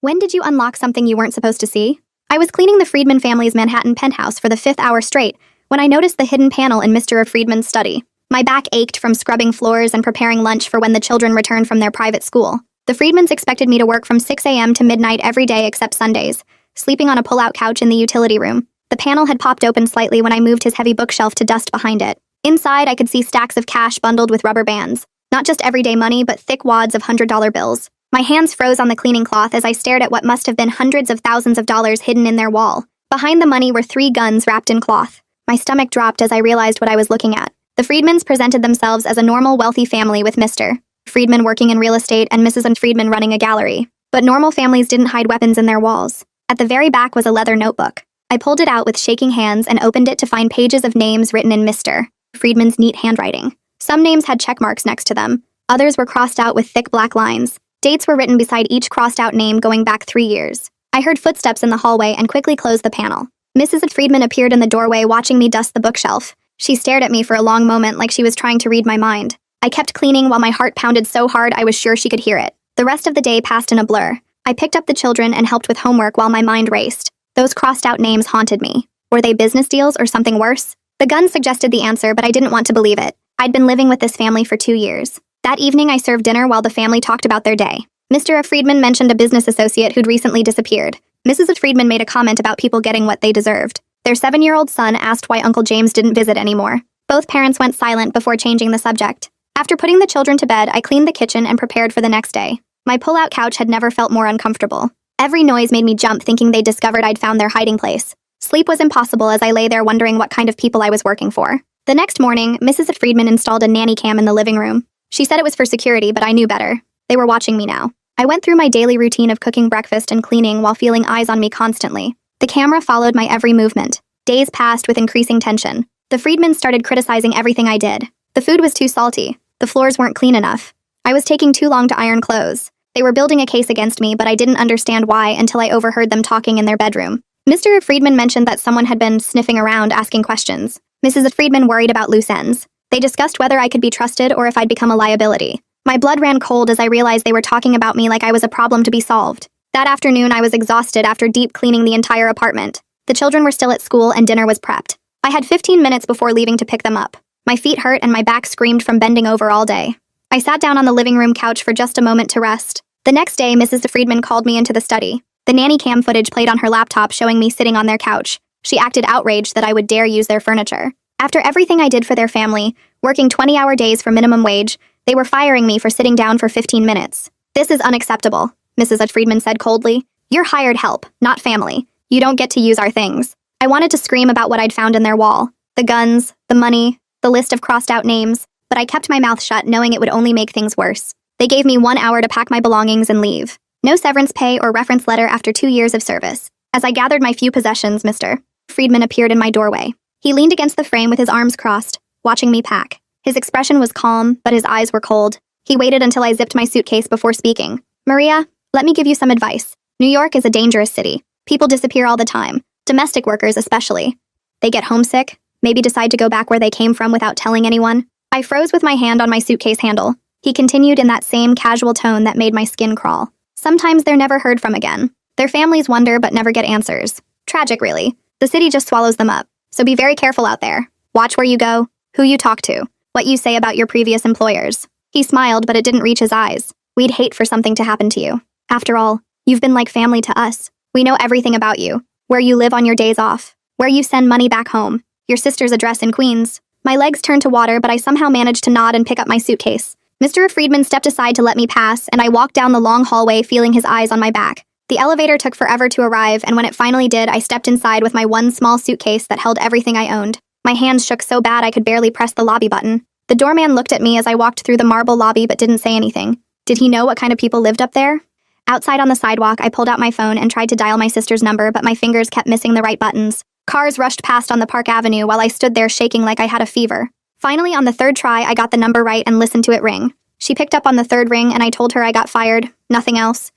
When did you unlock something you weren't supposed to see? I was cleaning the Friedman family's Manhattan penthouse for the 5th hour straight when I noticed the hidden panel in Mr. Friedman's study. My back ached from scrubbing floors and preparing lunch for when the children returned from their private school. The Friedmans expected me to work from 6 a.m. to midnight every day except Sundays, sleeping on a pull-out couch in the utility room. The panel had popped open slightly when I moved his heavy bookshelf to dust behind it. Inside, I could see stacks of cash bundled with rubber bands. Not just everyday money, but thick wads of $100 bills. My hands froze on the cleaning cloth as I stared at what must have been hundreds of thousands of dollars hidden in their wall. Behind the money were 3 guns wrapped in cloth. My stomach dropped as I realized what I was looking at. The Friedmans presented themselves as a normal, wealthy family with Mr. Friedman working in real estate and Mrs. Friedman running a gallery. But normal families didn't hide weapons in their walls. At the very back was a leather notebook. I pulled it out with shaking hands and opened it to find pages of names written in Mr. Friedman's neat handwriting. Some names had check marks next to them. Others were crossed out with thick black lines. Dates were written beside each crossed-out name going back 3 years. I heard footsteps in the hallway and quickly closed the panel. Mrs. Friedman appeared in the doorway watching me dust the bookshelf. She stared at me for a long moment like she was trying to read my mind. I kept cleaning while my heart pounded so hard I was sure she could hear it. The rest of the day passed in a blur. I picked up the children and helped with homework while my mind raced. Those crossed-out names haunted me. Were they business deals or something worse? The gun suggested the answer, but I didn't want to believe it. I'd been living with this family for 2 years. That evening, I served dinner while the family talked about their day. Mr. Friedman mentioned a business associate who'd recently disappeared. Mrs. Friedman made a comment about people getting what they deserved. Their 7-year-old son asked why Uncle James didn't visit anymore. Both parents went silent before changing the subject. After putting the children to bed, I cleaned the kitchen and prepared for the next day. My pull-out couch had never felt more uncomfortable. Every noise made me jump, thinking they'd discovered I'd found their hiding place. Sleep was impossible as I lay there wondering what kind of people I was working for. The next morning, Mrs. Friedman installed a nanny cam in the living room. She said it was for security, but I knew better. They were watching me now. I went through my daily routine of cooking breakfast and cleaning while feeling eyes on me constantly. The camera followed my every movement. Days passed with increasing tension. The Friedmans started criticizing everything I did. The food was too salty. The floors weren't clean enough. I was taking too long to iron clothes. They were building a case against me, but I didn't understand why until I overheard them talking in their bedroom. Mr. Friedman mentioned that someone had been sniffing around asking questions. Mrs. Friedman worried about loose ends. They discussed whether I could be trusted or if I'd become a liability. My blood ran cold as I realized they were talking about me like I was a problem to be solved. That afternoon, I was exhausted after deep cleaning the entire apartment. The children were still at school and dinner was prepped. I had 15 minutes before leaving to pick them up. My feet hurt and my back screamed from bending over all day. I sat down on the living room couch for just a moment to rest. The next day, Mrs. Friedman called me into the study. The nanny cam footage played on her laptop showing me sitting on their couch. She acted outraged that I would dare use their furniture. After everything I did for their family, working 20-hour days for minimum wage, they were firing me for sitting down for 15 minutes. "This is unacceptable," Mrs. Friedman said coldly. "You're hired help, not family. You don't get to use our things." I wanted to scream about what I'd found in their wall. The guns, the money, the list of crossed-out names, but I kept my mouth shut knowing it would only make things worse. They gave me 1 hour to pack my belongings and leave. No severance pay or reference letter after 2 years of service. As I gathered my few possessions, Mr. Friedman appeared in my doorway. He leaned against the frame with his arms crossed, watching me pack. His expression was calm, but his eyes were cold. He waited until I zipped my suitcase before speaking. "Maria, let me give you some advice. New York is a dangerous city. People disappear all the time, domestic workers especially. They get homesick, maybe decide to go back where they came from without telling anyone." I froze with my hand on my suitcase handle. He continued in that same casual tone that made my skin crawl. "Sometimes they're never heard from again. Their families wonder but never get answers. Tragic, really. The city just swallows them up. So be very careful out there. Watch where you go, who you talk to, what you say about your previous employers." He smiled, but it didn't reach his eyes. "We'd hate for something to happen to you. After all, you've been like family to us. We know everything about you, where you live on your days off, where you send money back home, your sister's address in Queens." My legs turned to water, but I somehow managed to nod and pick up my suitcase. Mr. Friedman stepped aside to let me pass, and I walked down the long hallway feeling his eyes on my back. The elevator took forever to arrive, and when it finally did, I stepped inside with my one small suitcase that held everything I owned. My hands shook so bad I could barely press the lobby button. The doorman looked at me as I walked through the marble lobby but didn't say anything. Did he know what kind of people lived up there? Outside on the sidewalk, I pulled out my phone and tried to dial my sister's number, but my fingers kept missing the right buttons. Cars rushed past on the Park Avenue while I stood there shaking like I had a fever. Finally, on the 3rd try, I got the number right and listened to it ring. She picked up on the 3rd ring and I told her I got fired, nothing else.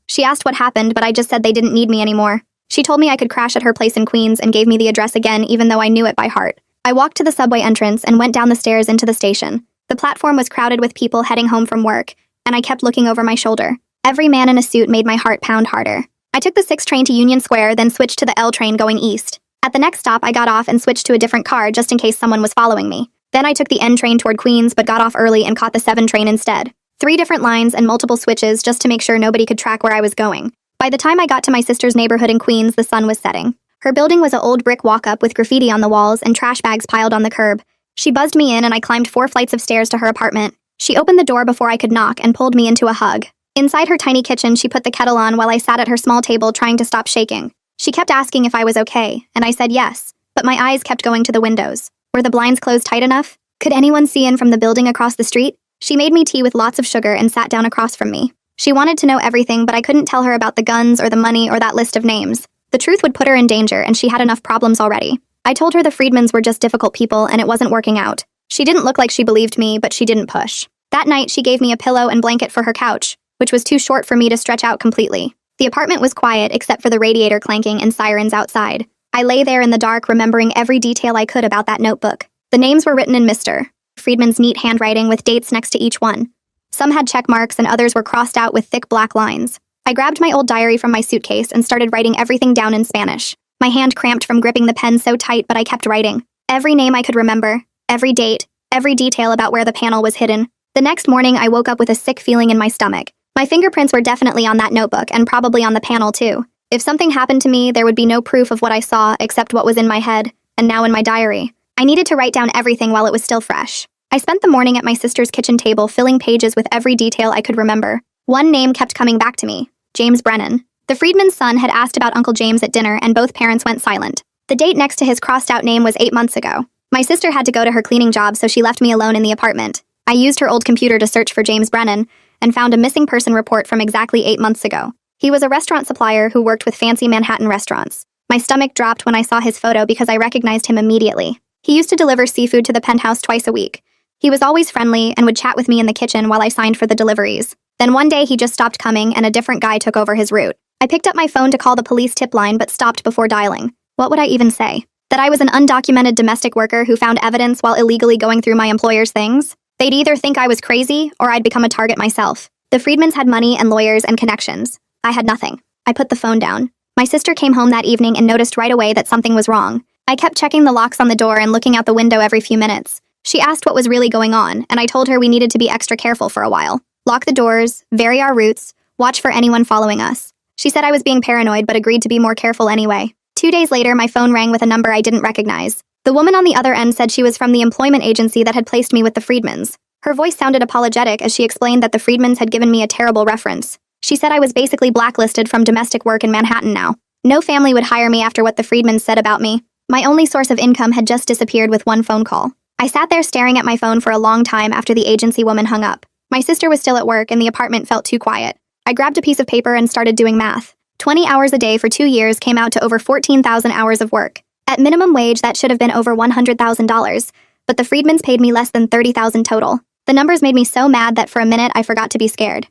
She asked what happened, but I just said they didn't need me anymore. She told me I could crash at her place in Queens and gave me the address again even though I knew it by heart. I walked to the subway entrance and went down the stairs into the station. The platform was crowded with people heading home from work, and I kept looking over my shoulder. Every man in a suit made my heart pound harder. I took the 6 train to Union Square, then switched to the L train going east. At the next stop, I got off and switched to a different car just in case someone was following me. Then I took the N train toward Queens but got off early and caught the 7 train instead. 3 different lines and multiple switches just to make sure nobody could track where I was going. By the time I got to my sister's neighborhood in Queens, the sun was setting. Her building was an old brick walk-up with graffiti on the walls and trash bags piled on the curb. She buzzed me in and I climbed 4 flights of stairs to her apartment. She opened the door before I could knock and pulled me into a hug. Inside her tiny kitchen, she put the kettle on while I sat at her small table trying to stop shaking. She kept asking if I was okay, and I said yes, but my eyes kept going to the windows. Were the blinds closed tight enough? Could anyone see in from the building across the street? She made me tea with lots of sugar and sat down across from me. She wanted to know everything, but I couldn't tell her about the guns or the money or that list of names. The truth would put her in danger, and she had enough problems already. I told her the Friedmans were just difficult people and it wasn't working out. She didn't look like she believed me, but she didn't push. That night, she gave me a pillow and blanket for her couch, which was too short for me to stretch out completely. The apartment was quiet except for the radiator clanking and sirens outside. I lay there in the dark, remembering every detail I could about that notebook. The names were written in Mr. Friedman's neat handwriting with dates next to each one. Some had check marks and others were crossed out with thick black lines. I grabbed my old diary from my suitcase and started writing everything down in Spanish. My hand cramped from gripping the pen so tight, but I kept writing. Every name I could remember, every date, every detail about where the panel was hidden. The next morning, I woke up with a sick feeling in my stomach. My fingerprints were definitely on that notebook and probably on the panel too. If something happened to me, there would be no proof of what I saw except what was in my head, and now in my diary. I needed to write down everything while it was still fresh. I spent the morning at my sister's kitchen table filling pages with every detail I could remember. One name kept coming back to me, James Brennan. The Friedman's son had asked about Uncle James at dinner and both parents went silent. The date next to his crossed out name was 8 months ago. My sister had to go to her cleaning job, so she left me alone in the apartment. I used her old computer to search for James Brennan and found a missing person report from exactly 8 months ago. He was a restaurant supplier who worked with fancy Manhattan restaurants. My stomach dropped when I saw his photo because I recognized him immediately. He used to deliver seafood to the penthouse twice a week. He was always friendly and would chat with me in the kitchen while I signed for the deliveries. Then one day he just stopped coming and a different guy took over his route. I picked up my phone to call the police tip line but stopped before dialing. What would I even say? That I was an undocumented domestic worker who found evidence while illegally going through my employer's things? They'd either think I was crazy or I'd become a target myself. The Friedmans had money and lawyers and connections. I had nothing. I put the phone down. My sister came home that evening and noticed right away that something was wrong. I kept checking the locks on the door and looking out the window every few minutes. She asked what was really going on, and I told her we needed to be extra careful for a while. Lock the doors, vary our routes, watch for anyone following us. She said I was being paranoid but agreed to be more careful anyway. 2 days later, my phone rang with a number I didn't recognize. The woman on the other end said she was from the employment agency that had placed me with the Friedmans. Her voice sounded apologetic as she explained that the Friedmans had given me a terrible reference. She said I was basically blacklisted from domestic work in Manhattan now. No family would hire me after what the Friedmans said about me. My only source of income had just disappeared with one phone call. I sat there staring at my phone for a long time after the agency woman hung up. My sister was still at work and the apartment felt too quiet. I grabbed a piece of paper and started doing math. 20 hours a day for 2 years came out to over 14,000 hours of work. At minimum wage, that should have been over $100,000, but the Friedmans paid me less than $30,000 total. The numbers made me so mad that for a minute I forgot to be scared.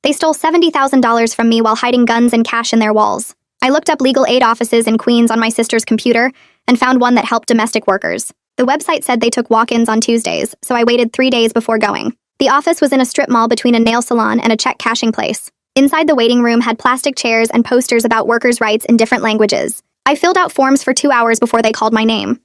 They stole $70,000 from me while hiding guns and cash in their walls. I looked up legal aid offices in Queens on my sister's computer and found one that helped domestic workers. The website said they took walk-ins on Tuesdays, so I waited 3 days before going. The office was in a strip mall between a nail salon and a check cashing place. Inside the waiting room had plastic chairs and posters about workers' rights in different languages. I filled out forms for 2 hours before they called my name.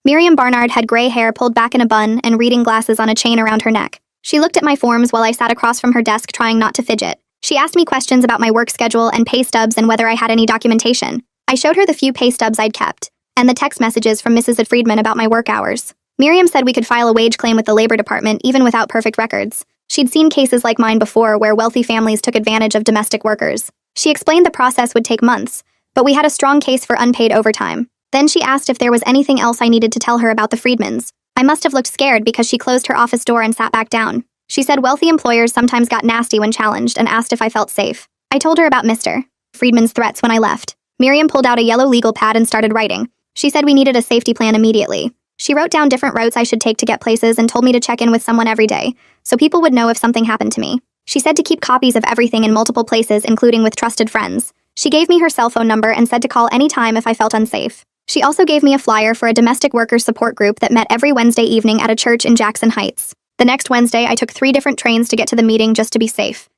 Miriam Barnard had gray hair pulled back in a bun and reading glasses on a chain around her neck. She looked at my forms while I sat across from her desk trying not to fidget. She asked me questions about my work schedule and pay stubs and whether I had any documentation. I showed her the few pay stubs I'd kept, and the text messages from Mrs. Friedman about my work hours. Miriam said we could file a wage claim with the Labor Department even without perfect records. She'd seen cases like mine before where wealthy families took advantage of domestic workers. She explained the process would take months, but we had a strong case for unpaid overtime. Then she asked if there was anything else I needed to tell her about the Friedmans. I must have looked scared because she closed her office door and sat back down. She said wealthy employers sometimes got nasty when challenged and asked if I felt safe. I told her about Mr. Friedman's threats when I left. Miriam pulled out a yellow legal pad and started writing. She said we needed a safety plan immediately. She wrote down different routes I should take to get places and told me to check in with someone every day, so people would know if something happened to me. She said to keep copies of everything in multiple places, including with trusted friends. She gave me her cell phone number and said to call any time if I felt unsafe. She also gave me a flyer for a domestic workers support group that met every Wednesday evening at a church in Jackson Heights. The next Wednesday, I took 3 different trains to get to the meeting just to be safe.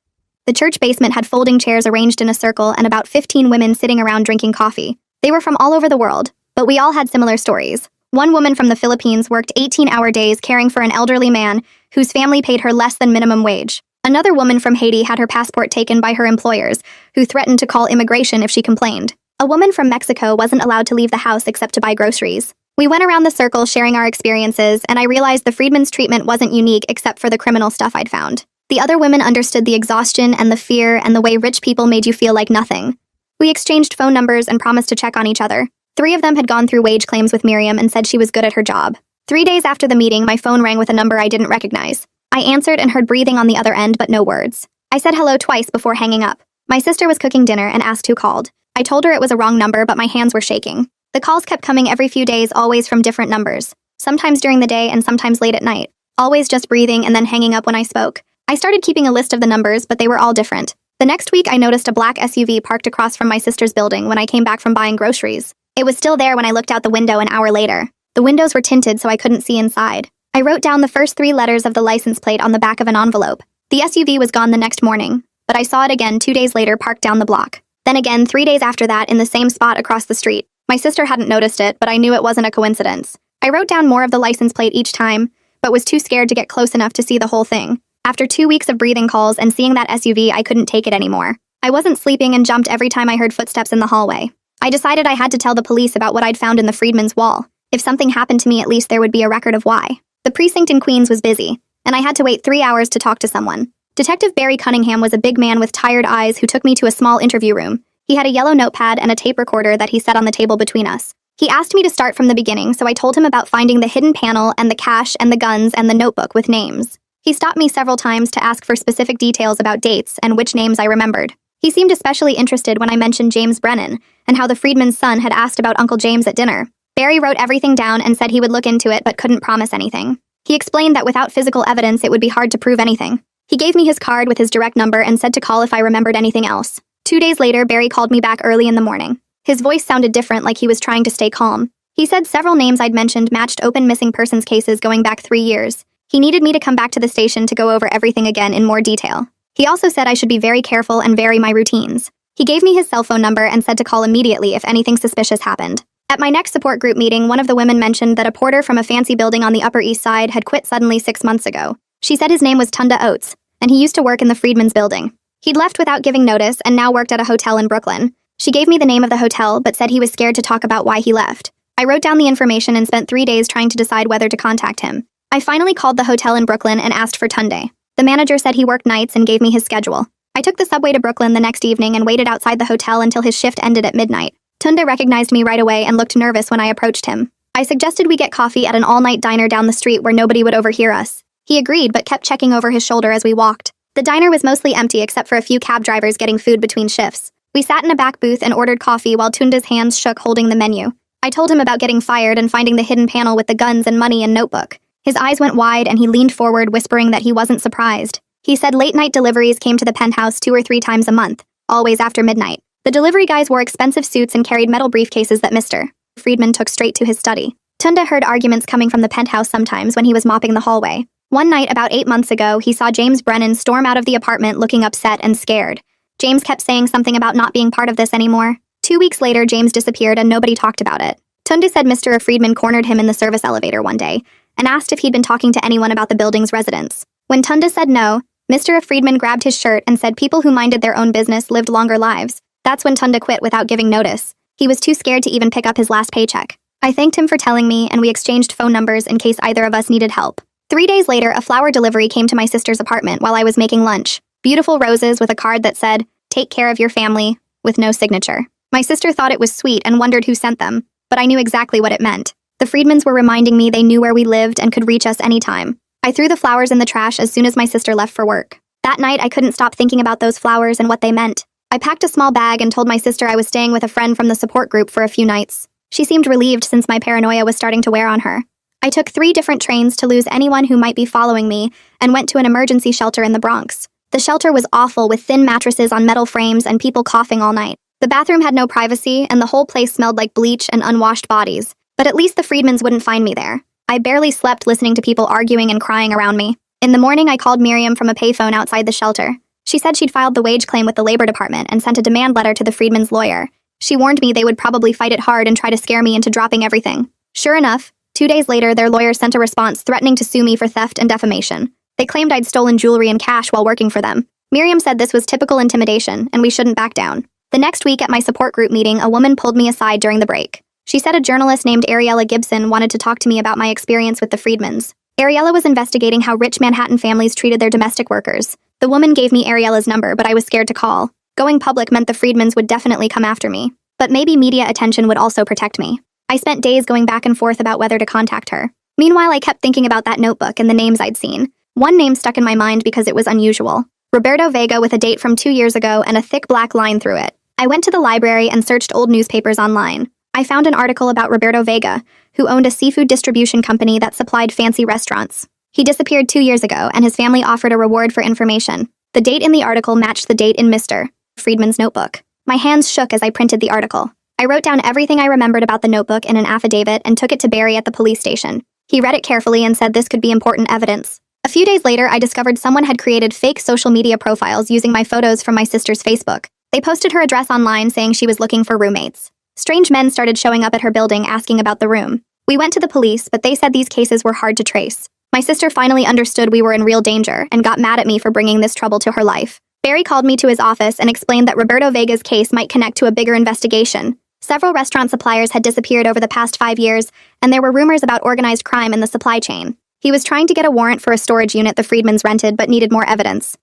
The church basement had folding chairs arranged in a circle and about 15 women sitting around drinking coffee. They were from all over the world, but we all had similar stories. One woman from the Philippines worked 18-hour days caring for an elderly man whose family paid her less than minimum wage. Another woman from Haiti had her passport taken by her employers, who threatened to call immigration if she complained. A woman from Mexico wasn't allowed to leave the house except to buy groceries. We went around the circle sharing our experiences, and I realized the Friedman's treatment wasn't unique except for the criminal stuff I'd found. The other women understood the exhaustion and the fear and the way rich people made you feel like nothing. We exchanged phone numbers and promised to check on each other. 3 of them had gone through wage claims with Miriam and said she was good at her job. 3 days after the meeting, my phone rang with a number I didn't recognize. I answered and heard breathing on the other end, but no words. I said hello twice before hanging up. My sister was cooking dinner and asked who called. I told her it was a wrong number, but my hands were shaking. The calls kept coming every few days, always from different numbers. Sometimes during the day and sometimes late at night. Always just breathing and then hanging up when I spoke. I started keeping a list of the numbers, but they were all different. The next week, I noticed a black SUV parked across from my sister's building when I came back from buying groceries. It was still there when I looked out the window an hour later. The windows were tinted so I couldn't see inside. I wrote down the first 3 letters of the license plate on the back of an envelope. The SUV was gone the next morning, but I saw it again 2 days later parked down the block. Then again 3 days after that in the same spot across the street. My sister hadn't noticed it, but I knew it wasn't a coincidence. I wrote down more of the license plate each time, but was too scared to get close enough to see the whole thing. After 2 weeks of breathing calls and seeing that SUV, I couldn't take it anymore. I wasn't sleeping and jumped every time I heard footsteps in the hallway. I decided I had to tell the police about what I'd found in the Friedman's wall. If something happened to me, at least there would be a record of why. The precinct in Queens was busy, and I had to wait 3 hours to talk to someone. Detective Barry Cunningham was a big man with tired eyes who took me to a small interview room. He had a yellow notepad and a tape recorder that he set on the table between us. He asked me to start from the beginning, so I told him about finding the hidden panel and the cash and the guns and the notebook with names. He stopped me several times to ask for specific details about dates and which names I remembered. He seemed especially interested when I mentioned James Brennan and how the Friedman's son had asked about Uncle James at dinner. Barry wrote everything down and said he would look into it but couldn't promise anything. He explained that without physical evidence it would be hard to prove anything. He gave me his card with his direct number and said to call if I remembered anything else. 2 days later, Barry called me back early in the morning. His voice sounded different, like he was trying to stay calm. He said several names I'd mentioned matched open missing persons cases going back 3 years. He needed me to come back to the station to go over everything again in more detail. He also said I should be very careful and vary my routines. He gave me his cell phone number and said to call immediately if anything suspicious happened. At my next support group meeting, one of the women mentioned that a porter from a fancy building on the Upper East Side had quit suddenly 6 months ago. She said his name was Tunda Oates, and he used to work in the Friedman's building. He'd left without giving notice and now worked at a hotel in Brooklyn. She gave me the name of the hotel, but said he was scared to talk about why he left. I wrote down the information and spent 3 days trying to decide whether to contact him. I finally called the hotel in Brooklyn and asked for Tunde. The manager said he worked nights and gave me his schedule. I took the subway to Brooklyn the next evening and waited outside the hotel until his shift ended at midnight. Tunde recognized me right away and looked nervous when I approached him. I suggested we get coffee at an all-night diner down the street where nobody would overhear us. He agreed but kept checking over his shoulder as we walked. The diner was mostly empty except for a few cab drivers getting food between shifts. We sat in a back booth and ordered coffee while Tunde's hands shook holding the menu. I told him about getting fired and finding the hidden panel with the guns and money and notebook. His eyes went wide and he leaned forward, whispering that he wasn't surprised. He said late-night deliveries came to the penthouse 2 or 3 times a month, always after midnight. The delivery guys wore expensive suits and carried metal briefcases that Mr. Friedman took straight to his study. Tunde heard arguments coming from the penthouse sometimes when he was mopping the hallway. One night, about 8 months ago, he saw James Brennan storm out of the apartment looking upset and scared. James kept saying something about not being part of this anymore. 2 weeks later, James disappeared and nobody talked about it. Tunde said Mr. Friedman cornered him in the service elevator one day and asked if he'd been talking to anyone about the building's residents. When Tunde said no, Mr. Friedman grabbed his shirt and said people who minded their own business lived longer lives. That's when Tunde quit without giving notice. He was too scared to even pick up his last paycheck. I thanked him for telling me, and we exchanged phone numbers in case either of us needed help. 3 days later, a flower delivery came to my sister's apartment while I was making lunch. Beautiful roses with a card that said, "Take care of your family," with no signature. My sister thought it was sweet and wondered who sent them, but I knew exactly what it meant. The Friedmans were reminding me they knew where we lived and could reach us anytime. I threw the flowers in the trash as soon as my sister left for work. That night, I couldn't stop thinking about those flowers and what they meant. I packed a small bag and told my sister I was staying with a friend from the support group for a few nights. She seemed relieved since my paranoia was starting to wear on her. I took 3 different trains to lose anyone who might be following me and went to an emergency shelter in the Bronx. The shelter was awful with thin mattresses on metal frames and people coughing all night. The bathroom had no privacy and the whole place smelled like bleach and unwashed bodies. But at least the Friedmans wouldn't find me there. I barely slept listening to people arguing and crying around me. In the morning, I called Miriam from a payphone outside the shelter. She said she'd filed the wage claim with the Labor Department and sent a demand letter to the Friedman's lawyer. She warned me they would probably fight it hard and try to scare me into dropping everything. Sure enough, 2 days later, their lawyer sent a response threatening to sue me for theft and defamation. They claimed I'd stolen jewelry and cash while working for them. Miriam said this was typical intimidation, and we shouldn't back down. The next week at my support group meeting, a woman pulled me aside during the break. She said a journalist named Ariella Gibson wanted to talk to me about my experience with the Friedmans. Ariella was investigating how rich Manhattan families treated their domestic workers. The woman gave me Ariella's number, but I was scared to call. Going public meant the Friedmans would definitely come after me. But maybe media attention would also protect me. I spent days going back and forth about whether to contact her. Meanwhile, I kept thinking about that notebook and the names I'd seen. One name stuck in my mind because it was unusual. Roberto Vega, with a date from 2 years ago and a thick black line through it. I went to the library and searched old newspapers online. I found an article about Roberto Vega, who owned a seafood distribution company that supplied fancy restaurants. He disappeared 2 years ago, and his family offered a reward for information. The date in the article matched the date in Mr. Friedman's notebook. My hands shook as I printed the article. I wrote down everything I remembered about the notebook in an affidavit and took it to Barry at the police station. He read it carefully and said this could be important evidence. A few days later, I discovered someone had created fake social media profiles using my photos from my sister's Facebook. They posted her address online saying she was looking for roommates. Strange men started showing up at her building asking about the room. We went to the police, but they said these cases were hard to trace. My sister finally understood we were in real danger and got mad at me for bringing this trouble to her life. Barry called me to his office and explained that Roberto Vega's case might connect to a bigger investigation. Several restaurant suppliers had disappeared over the past 5 years, and there were rumors about organized crime in the supply chain. He was trying to get a warrant for a storage unit the Friedmans rented but needed more evidence.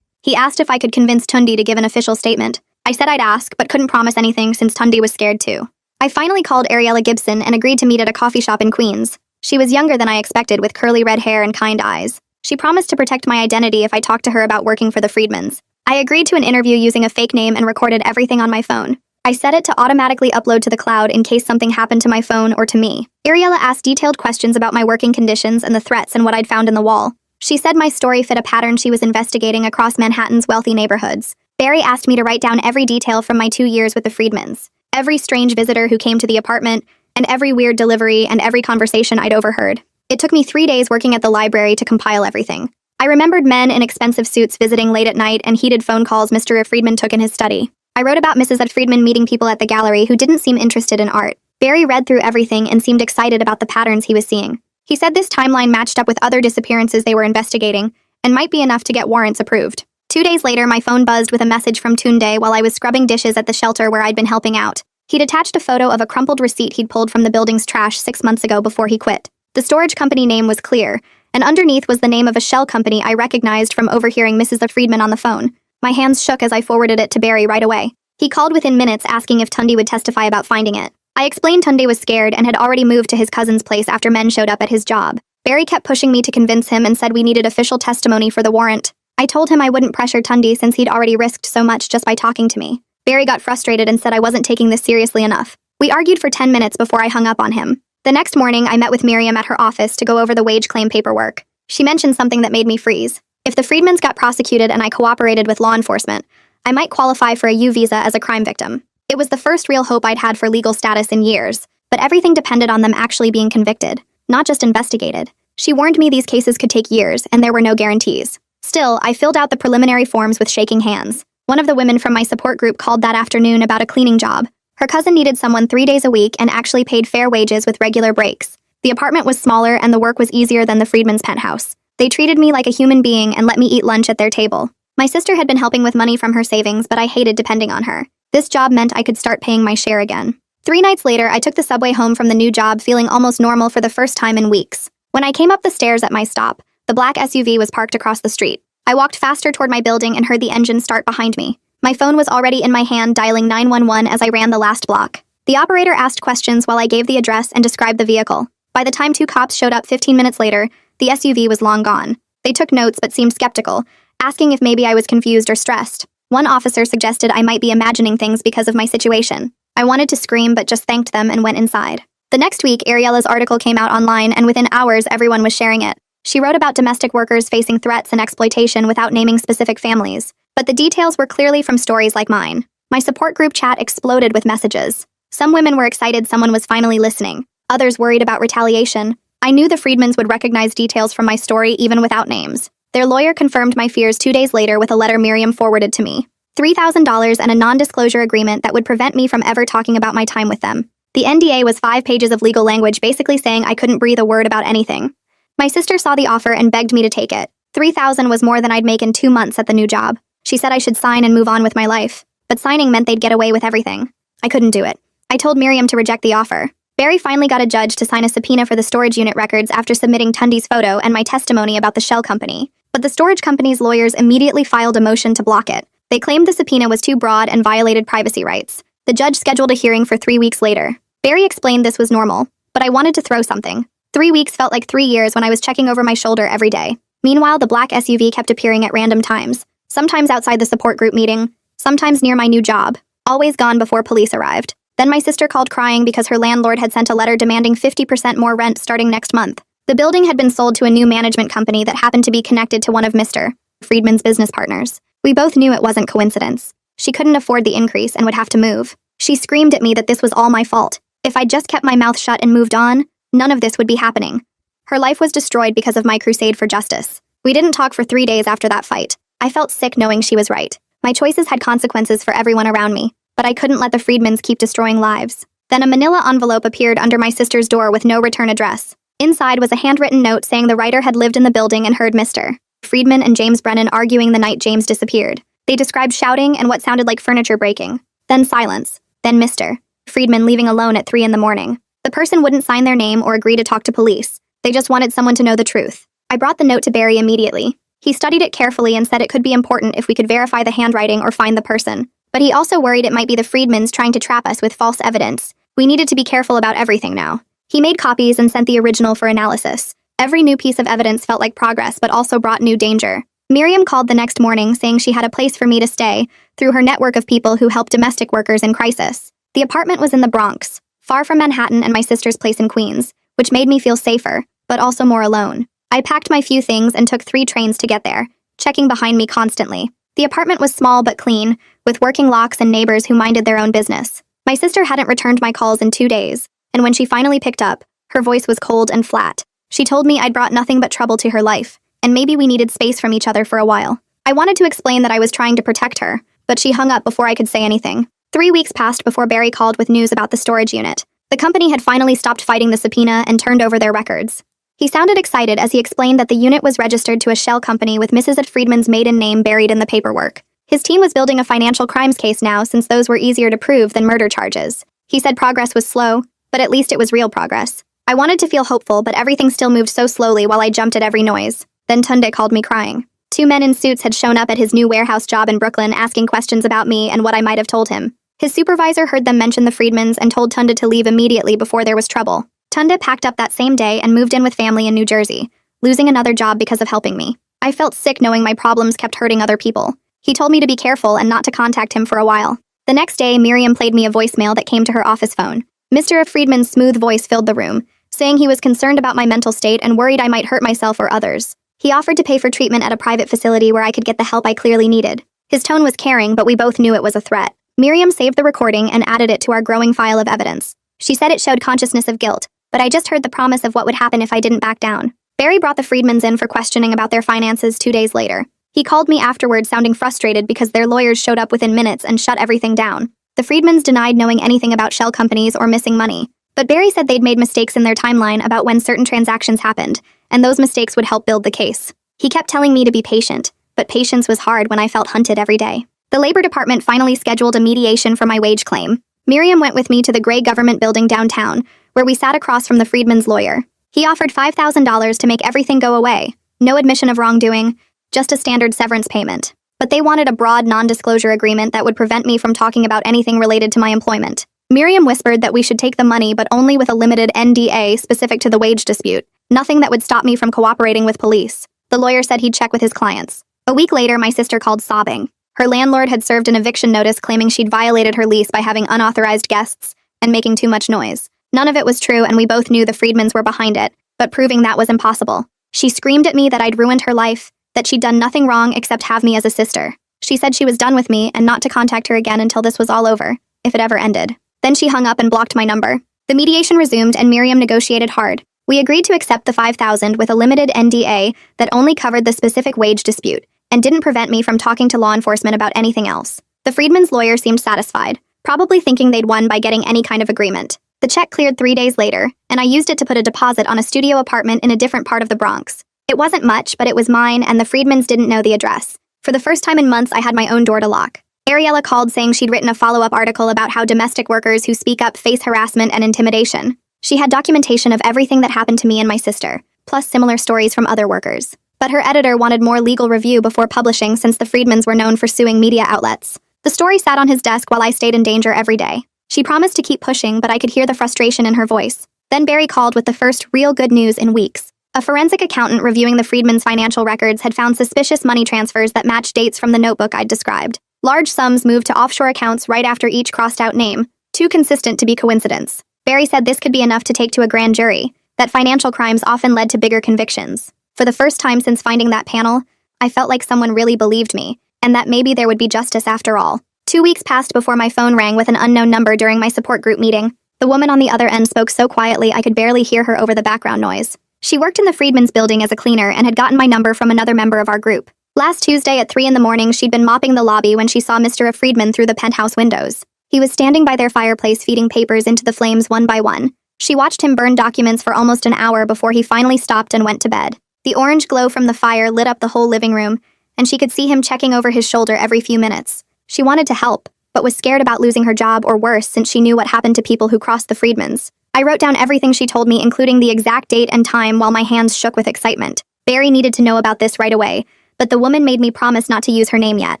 He asked if I could convince Tundi to give an official statement. I said I'd ask, but couldn't promise anything since Tundi was scared too. I finally called Ariella Gibson and agreed to meet at a coffee shop in Queens. She was younger than I expected, with curly red hair and kind eyes. She promised to protect my identity if I talked to her about working for the Friedmans. I agreed to an interview using a fake name and recorded everything on my phone. I set it to automatically upload to the cloud in case something happened to my phone or to me. Ariella asked detailed questions about my working conditions and the threats and what I'd found in the wall. She said my story fit a pattern she was investigating across Manhattan's wealthy neighborhoods. Barry asked me to write down every detail from my 2 years with the Friedmans. Every strange visitor who came to the apartment, and every weird delivery and every conversation I'd overheard. It took me 3 days working at the library to compile everything. I remembered men in expensive suits visiting late at night and heated phone calls Mr. Friedman took in his study. I wrote about Mrs. Friedman meeting people at the gallery who didn't seem interested in art. Barry read through everything and seemed excited about the patterns he was seeing. He said this timeline matched up with other disappearances they were investigating and might be enough to get warrants approved. 2 days later, my phone buzzed with a message from Tunde while I was scrubbing dishes at the shelter where I'd been helping out. He'd attached a photo of a crumpled receipt he'd pulled from the building's trash 6 months ago before he quit. The storage company name was clear, and underneath was the name of a shell company I recognized from overhearing Mrs. Friedman on the phone. My hands shook as I forwarded it to Barry right away. He called within minutes asking if Tundi would testify about finding it. I explained Tundi was scared and had already moved to his cousin's place after men showed up at his job. Barry kept pushing me to convince him and said we needed official testimony for the warrant. I told him I wouldn't pressure Tundi since he'd already risked so much just by talking to me. Barry got frustrated and said I wasn't taking this seriously enough. We argued for 10 minutes before I hung up on him. The next morning, I met with Miriam at her office to go over the wage claim paperwork. She mentioned something that made me freeze. If the Friedmans got prosecuted and I cooperated with law enforcement, I might qualify for a U visa as a crime victim. It was the first real hope I'd had for legal status in years, but everything depended on them actually being convicted, not just investigated. She warned me these cases could take years, and there were no guarantees. Still, I filled out the preliminary forms with shaking hands. One of the women from my support group called that afternoon about a cleaning job. Her cousin needed someone 3 days a week and actually paid fair wages with regular breaks. The apartment was smaller and the work was easier than the Friedmans' penthouse. They treated me like a human being and let me eat lunch at their table. My sister had been helping with money from her savings, but I hated depending on her. This job meant I could start paying my share again. 3 nights later, I took the subway home from the new job feeling almost normal for the first time in weeks. When I came up the stairs at my stop, the black SUV was parked across the street. I walked faster toward my building and heard the engine start behind me. My phone was already in my hand, dialing 911 as I ran the last block. The operator asked questions while I gave the address and described the vehicle. By the time 2 cops showed up 15 minutes later, the SUV was long gone. They took notes but seemed skeptical, asking if maybe I was confused or stressed. One officer suggested I might be imagining things because of my situation. I wanted to scream but just thanked them and went inside. The next week, Ariella's article came out online, and within hours everyone was sharing it. She wrote about domestic workers facing threats and exploitation without naming specific families, but the details were clearly from stories like mine. My support group chat exploded with messages. Some women were excited someone was finally listening. Others worried about retaliation. I knew the Friedmans would recognize details from my story even without names. Their lawyer confirmed my fears 2 days later with a letter Miriam forwarded to me. $3,000 and a non-disclosure agreement that would prevent me from ever talking about my time with them. The NDA was 5 pages of legal language basically saying I couldn't breathe a word about anything. My sister saw the offer and begged me to take it. $3,000 was more than I'd make in 2 months at the new job. She said I should sign and move on with my life, but signing meant they'd get away with everything. I couldn't do it. I told Miriam to reject the offer. Barry finally got a judge to sign a subpoena for the storage unit records after submitting Tunde's photo and my testimony about the shell company. But the storage company's lawyers immediately filed a motion to block it. They claimed the subpoena was too broad and violated privacy rights. The judge scheduled a hearing for 3 weeks later. Barry explained this was normal, but I wanted to throw something. 3 weeks felt like 3 years when I was checking over my shoulder every day. Meanwhile, the black SUV kept appearing at random times, sometimes outside the support group meeting, sometimes near my new job, always gone before police arrived. Then my sister called crying because her landlord had sent a letter demanding 50% more rent starting next month. The building had been sold to a new management company that happened to be connected to one of Mr. Friedman's business partners. We both knew it wasn't coincidence. She couldn't afford the increase and would have to move. She screamed at me that this was all my fault. If I'd just kept my mouth shut and moved on, none of this would be happening. Her life was destroyed because of my crusade for justice. We didn't talk for 3 days after that fight. I felt sick knowing she was right. My choices had consequences for everyone around me, but I couldn't let the Friedmans keep destroying lives. Then a manila envelope appeared under my sister's door with no return address. Inside was a handwritten note saying the writer had lived in the building and heard Mr. Friedman and James Brennan arguing the night James disappeared. They described shouting and what sounded like furniture breaking. Then silence. Then Mr. Friedman leaving alone at 3 in the morning. The person wouldn't sign their name or agree to talk to police. They just wanted someone to know the truth. I brought the note to Barry immediately. He studied it carefully and said it could be important if we could verify the handwriting or find the person. But he also worried it might be the Friedmans trying to trap us with false evidence. We needed to be careful about everything now. He made copies and sent the original for analysis. Every new piece of evidence felt like progress but also brought new danger. Miriam called the next morning saying she had a place for me to stay through her network of people who help domestic workers in crisis. The apartment was in the Bronx, far from Manhattan and my sister's place in Queens, which made me feel safer, but also more alone. I packed my few things and took 3 trains to get there, checking behind me constantly. The apartment was small but clean, with working locks and neighbors who minded their own business. My sister hadn't returned my calls in 2 days, and when she finally picked up, her voice was cold and flat. She told me I'd brought nothing but trouble to her life, and maybe we needed space from each other for a while. I wanted to explain that I was trying to protect her, but she hung up before I could say anything. 3 weeks passed before Barry called with news about the storage unit. The company had finally stopped fighting the subpoena and turned over their records. He sounded excited as he explained that the unit was registered to a shell company with Mrs. Friedman's maiden name buried in the paperwork. His team was building a financial crimes case now since those were easier to prove than murder charges. He said progress was slow, but at least it was real progress. I wanted to feel hopeful, but everything still moved so slowly while I jumped at every noise. Then Tunde called me crying. 2 men in suits had shown up at his new warehouse job in Brooklyn asking questions about me and what I might have told him. His supervisor heard them mention the Friedmans and told Tunde to leave immediately before there was trouble. Tunde packed up that same day and moved in with family in New Jersey, losing another job because of helping me. I felt sick knowing my problems kept hurting other people. He told me to be careful and not to contact him for a while. The next day, Miriam played me a voicemail that came to her office phone. Mr. Friedman's smooth voice filled the room, saying he was concerned about my mental state and worried I might hurt myself or others. He offered to pay for treatment at a private facility where I could get the help I clearly needed. His tone was caring, but we both knew it was a threat. Miriam saved the recording and added it to our growing file of evidence. She said it showed consciousness of guilt, but I just heard the promise of what would happen if I didn't back down. Barry brought the Friedmans in for questioning about their finances 2 days later. He called me afterward sounding frustrated because their lawyers showed up within minutes and shut everything down. The Friedmans denied knowing anything about shell companies or missing money, but Barry said they'd made mistakes in their timeline about when certain transactions happened, and those mistakes would help build the case. He kept telling me to be patient, but patience was hard when I felt hunted every day. The Labor Department finally scheduled a mediation for my wage claim. Miriam went with me to the gray government building downtown, where we sat across from the Friedman's lawyer. He offered $5,000 to make everything go away. No admission of wrongdoing, just a standard severance payment. But they wanted a broad non-disclosure agreement that would prevent me from talking about anything related to my employment. Miriam whispered that we should take the money, but only with a limited NDA specific to the wage dispute, nothing that would stop me from cooperating with police. The lawyer said he'd check with his clients. A week later, my sister called sobbing. Her landlord had served an eviction notice claiming she'd violated her lease by having unauthorized guests and making too much noise. None of it was true, and we both knew the Friedmans were behind it, but proving that was impossible. She screamed at me that I'd ruined her life, that she'd done nothing wrong except have me as a sister. She said she was done with me and not to contact her again until this was all over, if it ever ended. Then she hung up and blocked my number. The mediation resumed and Miriam negotiated hard. We agreed to accept the $5,000 with a limited NDA that only covered the specific wage dispute and didn't prevent me from talking to law enforcement about anything else. The Friedmans' lawyer seemed satisfied, probably thinking they'd won by getting any kind of agreement. The check cleared 3 days later, and I used it to put a deposit on a studio apartment in a different part of the Bronx. It wasn't much, but it was mine, and the Friedmans didn't know the address. For the first time in months, I had my own door to lock. Ariella called saying she'd written a follow-up article about how domestic workers who speak up face harassment and intimidation. She had documentation of everything that happened to me and my sister, plus similar stories from other workers. But her editor wanted more legal review before publishing since the Friedmans were known for suing media outlets. The story sat on his desk while I stayed in danger every day. She promised to keep pushing, but I could hear the frustration in her voice. Then Barry called with the first real good news in weeks. A forensic accountant reviewing the Friedmans' financial records had found suspicious money transfers that matched dates from the notebook I'd described. Large sums moved to offshore accounts right after each crossed-out name, too consistent to be coincidence. Barry said this could be enough to take to a grand jury, that financial crimes often led to bigger convictions. For the first time since finding that panel, I felt like someone really believed me, and that maybe there would be justice after all. 2 weeks passed before my phone rang with an unknown number during my support group meeting. The woman on the other end spoke so quietly I could barely hear her over the background noise. She worked in the Friedmans building as a cleaner and had gotten my number from another member of our group. Last Tuesday at 3 in the morning, she'd been mopping the lobby when she saw Mr. Friedman through the penthouse windows. He was standing by their fireplace feeding papers into the flames one by one. She watched him burn documents for almost an hour before he finally stopped and went to bed. The orange glow from the fire lit up the whole living room, and she could see him checking over his shoulder every few minutes. She wanted to help, but was scared about losing her job or worse since she knew what happened to people who crossed the Friedmans. I wrote down everything she told me, including the exact date and time, while my hands shook with excitement. Barry needed to know about this right away, but the woman made me promise not to use her name yet.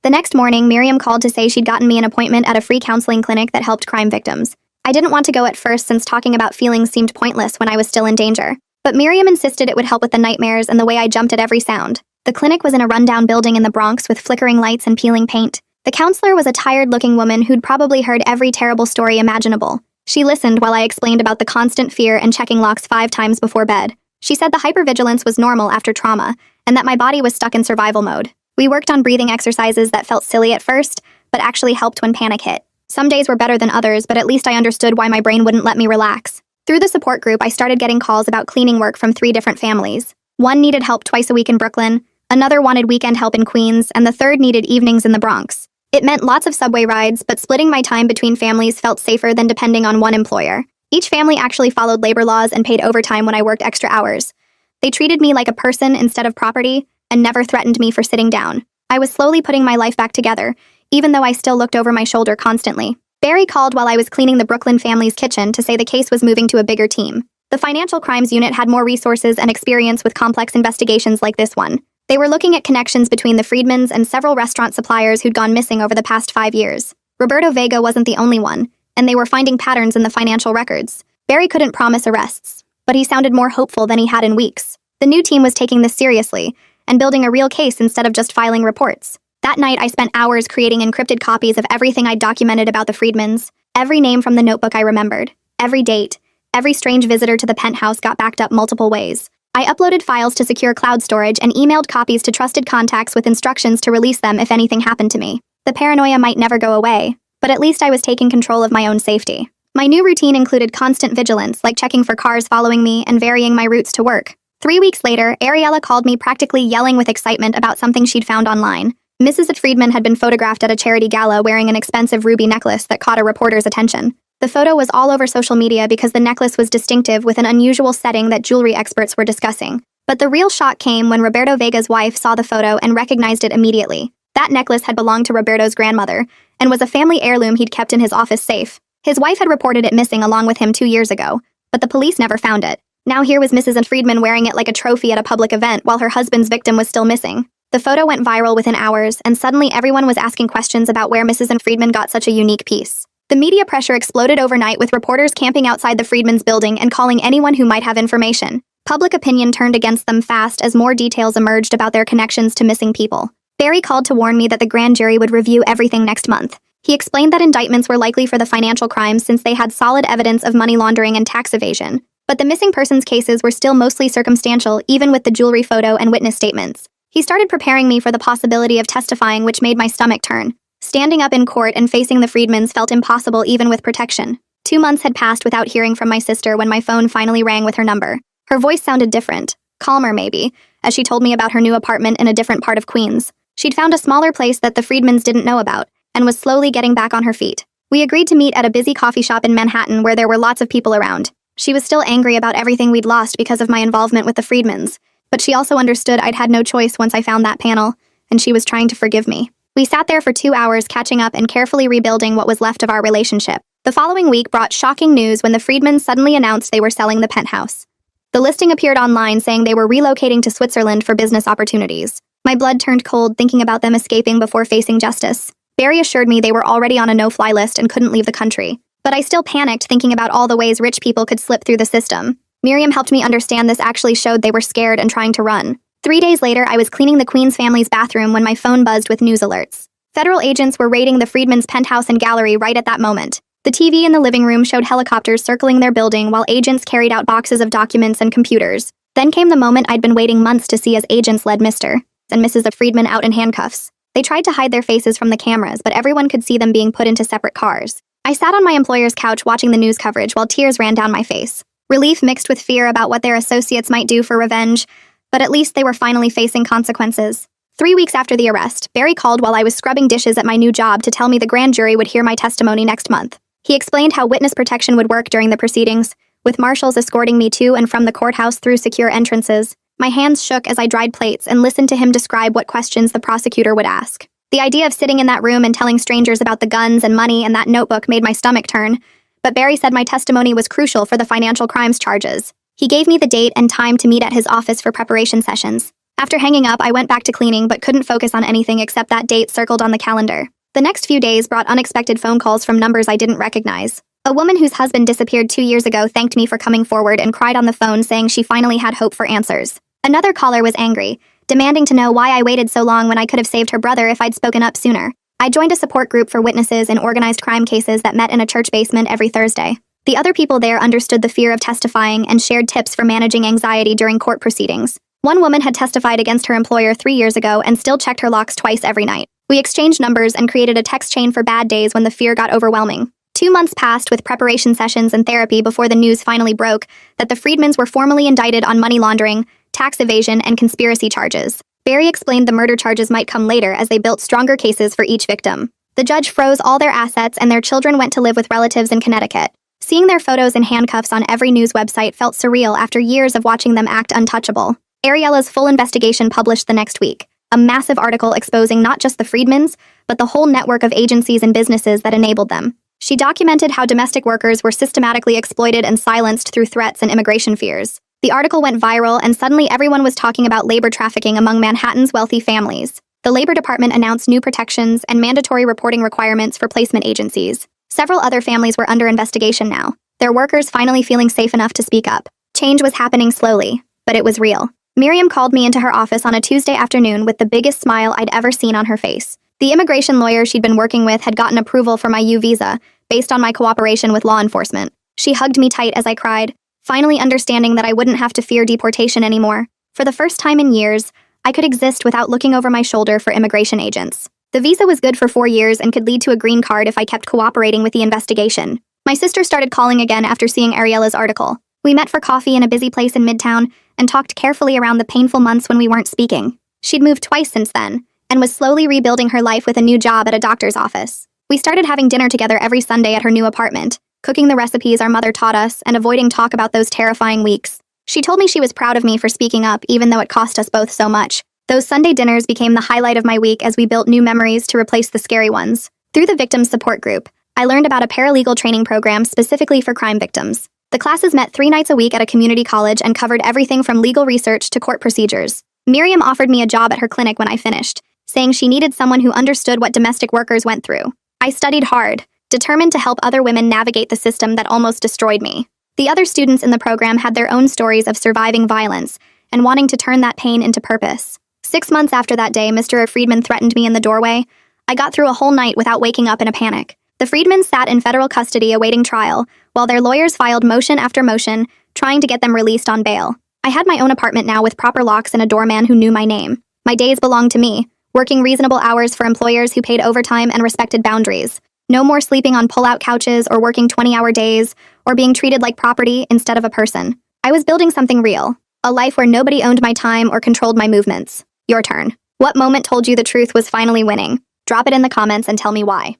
The next morning, Miriam called to say she'd gotten me an appointment at a free counseling clinic that helped crime victims. I didn't want to go at first since talking about feelings seemed pointless when I was still in danger. But Miriam insisted it would help with the nightmares and the way I jumped at every sound. The clinic was in a rundown building in the Bronx with flickering lights and peeling paint. The counselor was a tired-looking woman who'd probably heard every terrible story imaginable. She listened while I explained about the constant fear and checking locks 5 times before bed. She said the hypervigilance was normal after trauma, and that my body was stuck in survival mode. We worked on breathing exercises that felt silly at first, but actually helped when panic hit. Some days were better than others, but at least I understood why my brain wouldn't let me relax. Through the support group, I started getting calls about cleaning work from 3 different families. One needed help twice a week in Brooklyn, another wanted weekend help in Queens, and the third needed evenings in the Bronx. It meant lots of subway rides, but splitting my time between families felt safer than depending on one employer. Each family actually followed labor laws and paid overtime when I worked extra hours. They treated me like a person instead of property, and never threatened me for sitting down. I was slowly putting my life back together, even though I still looked over my shoulder constantly. Barry called while I was cleaning the Brooklyn family's kitchen to say the case was moving to a bigger team. The financial crimes unit had more resources and experience with complex investigations like this one. They were looking at connections between the Friedmans and several restaurant suppliers who'd gone missing over the past 5 years. Roberto Vega wasn't the only one, and they were finding patterns in the financial records. Barry couldn't promise arrests, but he sounded more hopeful than he had in weeks. The new team was taking this seriously and building a real case instead of just filing reports. That night, I spent hours creating encrypted copies of everything I'd documented about the Friedmans. Every name from the notebook I remembered, every date, every strange visitor to the penthouse got backed up multiple ways. I uploaded files to secure cloud storage and emailed copies to trusted contacts with instructions to release them if anything happened to me. The paranoia might never go away, but at least I was taking control of my own safety. My new routine included constant vigilance, like checking for cars following me and varying my routes to work. 3 weeks later, Ariella called me practically yelling with excitement about something she'd found online. Mrs. Friedman had been photographed at a charity gala wearing an expensive ruby necklace that caught a reporter's attention. The photo was all over social media because the necklace was distinctive with an unusual setting that jewelry experts were discussing. But the real shock came when Roberto Vega's wife saw the photo and recognized it immediately. That necklace had belonged to Roberto's grandmother and was a family heirloom he'd kept in his office safe. His wife had reported it missing along with him 2 years ago, but the police never found it. Now here was Mrs. Friedman wearing it like a trophy at a public event while her husband's victim was still missing. The photo went viral within hours, and suddenly everyone was asking questions about where Mrs. Friedman got such a unique piece. The media pressure exploded overnight with reporters camping outside the Friedmans building and calling anyone who might have information. Public opinion turned against them fast as more details emerged about their connections to missing people. Barry called to warn me that the grand jury would review everything next month. He explained that indictments were likely for the financial crimes since they had solid evidence of money laundering and tax evasion. But the missing persons cases were still mostly circumstantial, even with the jewelry photo and witness statements. He started preparing me for the possibility of testifying, which made my stomach turn. Standing up in court and facing the Friedmans felt impossible even with protection. 2 months had passed without hearing from my sister when my phone finally rang with her number. Her voice sounded different, calmer maybe, as she told me about her new apartment in a different part of Queens. She'd found a smaller place that the Friedmans didn't know about, and was slowly getting back on her feet. We agreed to meet at a busy coffee shop in Manhattan where there were lots of people around. She was still angry about everything we'd lost because of my involvement with the Friedmans, but she also understood I'd had no choice once I found that panel, and she was trying to forgive me. We sat there for 2 hours catching up and carefully rebuilding what was left of our relationship. The following week brought shocking news when the Friedmans suddenly announced they were selling the penthouse. The listing appeared online saying they were relocating to Switzerland for business opportunities. My blood turned cold thinking about them escaping before facing justice. Barry assured me they were already on a no-fly list and couldn't leave the country. But I still panicked thinking about all the ways rich people could slip through the system. Miriam helped me understand this actually showed they were scared and trying to run. 3 days later, I was cleaning the Queen's family's bathroom when my phone buzzed with news alerts. Federal agents were raiding the Friedmans' penthouse and gallery right at that moment. The TV in the living room showed helicopters circling their building while agents carried out boxes of documents and computers. Then came the moment I'd been waiting months to see as agents led Mr. and Mrs. Friedman out in handcuffs. They tried to hide their faces from the cameras, but everyone could see them being put into separate cars. I sat on my employer's couch watching the news coverage while tears ran down my face. Relief mixed with fear about what their associates might do for revenge, but at least they were finally facing consequences. 3 weeks after the arrest, Barry called while I was scrubbing dishes at my new job to tell me the grand jury would hear my testimony next month. He explained how witness protection would work during the proceedings, with marshals escorting me to and from the courthouse through secure entrances. My hands shook as I dried plates and listened to him describe what questions the prosecutor would ask. The idea of sitting in that room and telling strangers about the guns and money and that notebook made my stomach turn, but Barry said my testimony was crucial for the financial crimes charges. He gave me the date and time to meet at his office for preparation sessions. After hanging up, I went back to cleaning but couldn't focus on anything except that date circled on the calendar. The next few days brought unexpected phone calls from numbers I didn't recognize. A woman whose husband disappeared 2 years ago thanked me for coming forward and cried on the phone saying she finally had hope for answers. Another caller was angry, demanding to know why I waited so long when I could have saved her brother if I'd spoken up sooner. I joined a support group for witnesses in organized crime cases that met in a church basement every Thursday. The other people there understood the fear of testifying and shared tips for managing anxiety during court proceedings. One woman had testified against her employer 3 years ago and still checked her locks twice every night. We exchanged numbers and created a text chain for bad days when the fear got overwhelming. 2 months passed with preparation sessions and therapy before the news finally broke that the Friedmans were formally indicted on money laundering, tax evasion, and conspiracy charges. Barry explained the murder charges might come later as they built stronger cases for each victim. The judge froze all their assets and their children went to live with relatives in Connecticut. Seeing their photos in handcuffs on every news website felt surreal after years of watching them act untouchable. Ariella's full investigation published the next week, a massive article exposing not just the Friedmans, but the whole network of agencies and businesses that enabled them. She documented how domestic workers were systematically exploited and silenced through threats and immigration fears. The article went viral, and suddenly everyone was talking about labor trafficking among Manhattan's wealthy families. The Labor Department announced new protections and mandatory reporting requirements for placement agencies. Several other families were under investigation now, their workers finally feeling safe enough to speak up. Change was happening slowly, but it was real. Miriam called me into her office on a Tuesday afternoon with the biggest smile I'd ever seen on her face. The immigration lawyer she'd been working with had gotten approval for my U visa based on my cooperation with law enforcement. She hugged me tight as I cried, finally understanding that I wouldn't have to fear deportation anymore. For the first time in years, I could exist without looking over my shoulder for immigration agents. The visa was good for 4 years and could lead to a green card if I kept cooperating with the investigation. My sister started calling again after seeing Ariella's article. We met for coffee in a busy place in Midtown and talked carefully around the painful months when we weren't speaking. She'd moved twice since then, and was slowly rebuilding her life with a new job at a doctor's office. We started having dinner together every Sunday at her new apartment, cooking the recipes our mother taught us and avoiding talk about those terrifying weeks. She told me she was proud of me for speaking up even though it cost us both so much. Those Sunday dinners became the highlight of my week as we built new memories to replace the scary ones. Through the victims support group, I learned about a paralegal training program specifically for crime victims. The classes met 3 nights a week at a community college and covered everything from legal research to court procedures. Miriam offered me a job at her clinic when I finished, saying she needed someone who understood what domestic workers went through. I studied hard, determined to help other women navigate the system that almost destroyed me. The other students in the program had their own stories of surviving violence and wanting to turn that pain into purpose. 6 months after that day Mr. Friedman threatened me in the doorway, I got through a whole night without waking up in a panic. The Friedmans sat in federal custody awaiting trial, while their lawyers filed motion after motion, trying to get them released on bail. I had my own apartment now with proper locks and a doorman who knew my name. My days belonged to me, working reasonable hours for employers who paid overtime and respected boundaries. No more sleeping on pull-out couches or working 20-hour days, or being treated like property instead of a person. I was building something real, a life where nobody owned my time or controlled my movements. Your turn. What moment told you the truth was finally winning? Drop it in the comments and tell me why.